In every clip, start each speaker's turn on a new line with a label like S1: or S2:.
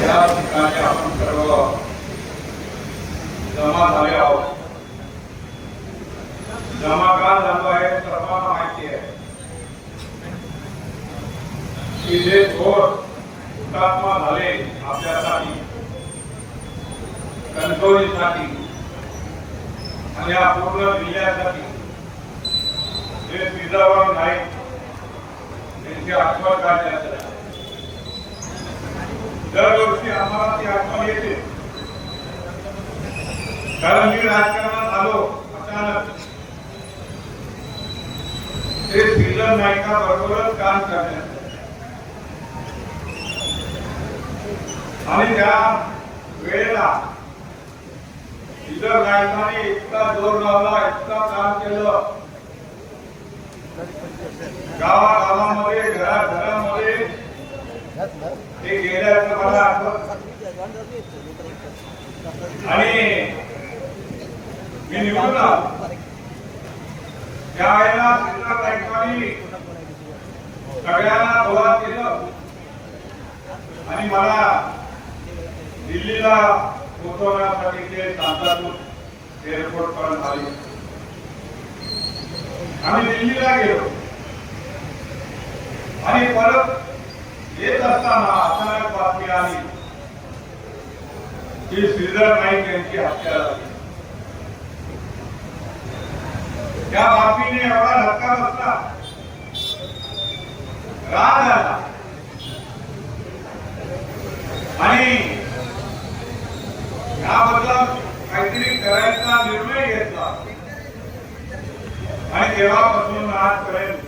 S1: या ठिकाणी आपण सर्व जमा झाले आहोत. जमा का झालो आहे सर्वांना माहिती आहे की जे थोर हुतात्मा झाले आपल्यासाठी, कणकवलीसाठी आणि या पूर्ण जिल्ह्यासाठी, जे श्रीधरराव नाईक यांची आठवण काढण्यासाठी दरवर्षी आम्हाला ती आठवण येते. कारण मी राजकारणात आलो अचानक ते श्रीधर नाईकाबरोबरच काम करण्यात आणि त्या वेळेला श्रीधर नाईकाने इतका जोर लावला, इतका काम केलं, गावागावामध्ये घराघरामध्ये ते गेल्याचं मला आठवत. आणि मी निवडून आलो त्यावेळेला श्रीधर नाईकांनी सगळ्यांना गोळा केलं आणि मला दिल्लीला पोहोचवण्यासाठी ते सांतापूर एअरपोर्ट पर्यंत आले. आम्ही दिल्लीला गेलो आणि परत येत असताना अचानक बातमी आली की श्रीधर नाईक यांची हत्या झाली. त्या बातमीने एवढा धक्का बसला, राग आला आणि याबद्दल काहीतरी करायचा निर्णय घेतला. आणि तेव्हापासून आजपर्यंत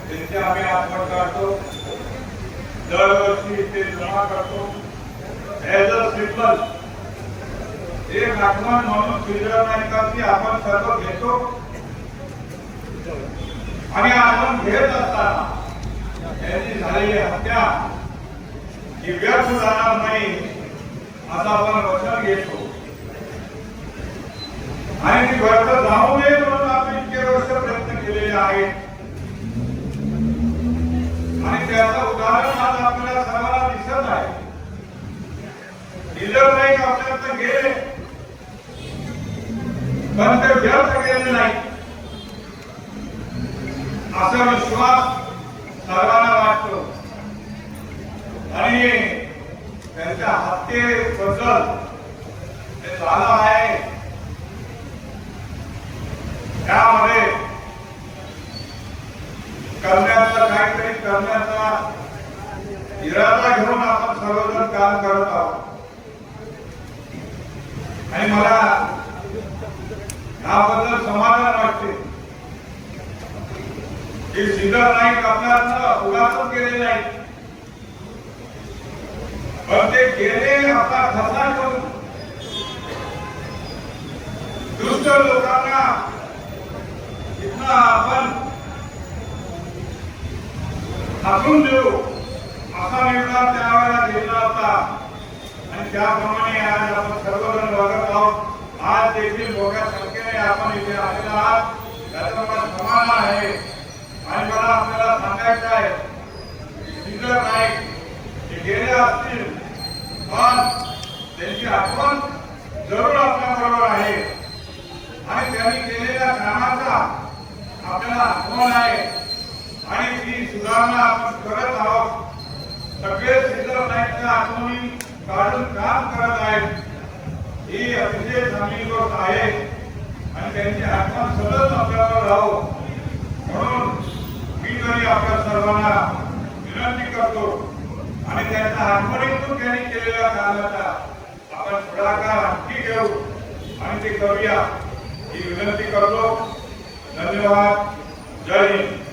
S1: त्यांची आम्ही आठवण काढतो, दरवर्षी ते जमा करतो. ऍज अ सिंबल एक आठवण म्हणून श्रीधर नाईकांची आपण सर्व घेतो आणि आपण घेत असताना त्यांची झालेली हत्या ही व्यर्थ जाणार नाही असं आपण वचन घेतो. आणि ती व्यर्थ जाऊ नये म्हणून आपण इतके वर्ष प्रयत्न केलेले आहेत. आणि त्याचं उदाहरण आज आपल्याला सर्वांना दिसत आहे. श्रीधर नाईक आपल्याला गेले पण ते व्यर्थ गेले नाही असा विश्वास सर्वांना वाटतो. आणि त्यांच्या हत्येबद्दल जे झालं आहे त्यामध्ये काहीतरी करण्याचा इरादा घेऊन आपण सर्वजण काम करत आहोत. आणि मला याबद्दल समाधान वाटते की श्रीधर नाईक आपल्याला उगाचच गेले नाही, पण ते गेले आपला ठसा करून दुष्ट लोकांना इथं आपण हाकून देऊ असा निर्णय त्यावेळेला घेतला होता. आणि त्याप्रमाणे आज आपण सर्वजण वागत आहोत. आज देखील मोठ्या संख्येने आपण इथे आलेला आहात, त्याचा मला समान आहे. आणि मला आपल्याला सांगायचं आहे श्रीधर नाईक हे गेले असतील पण त्यांची आठवण जरूर आपल्या बरोबर आहे. आणि त्यांनी केलेल्या कामाचा आपल्याला आठवण आहे आणि ती सुधारणा आपण करत आहोत. सगळे श्रीधर नाईकच्या आठवणी काढून काम करत आहेत. ही अतिशय चांगली गोष्ट आहे आणि त्यांची आठवण सतत आपल्यावर राहो म्हणून मी तरी आपल्या सर्वांना विनंती करतो. आणि त्यांच्या आठवणीतून त्यांनी केलेल्या कामाचा आपण पुढाकार नक्की घेऊ आणि ते करूया ही विनंती करतो. धन्यवाद. जय हिंद.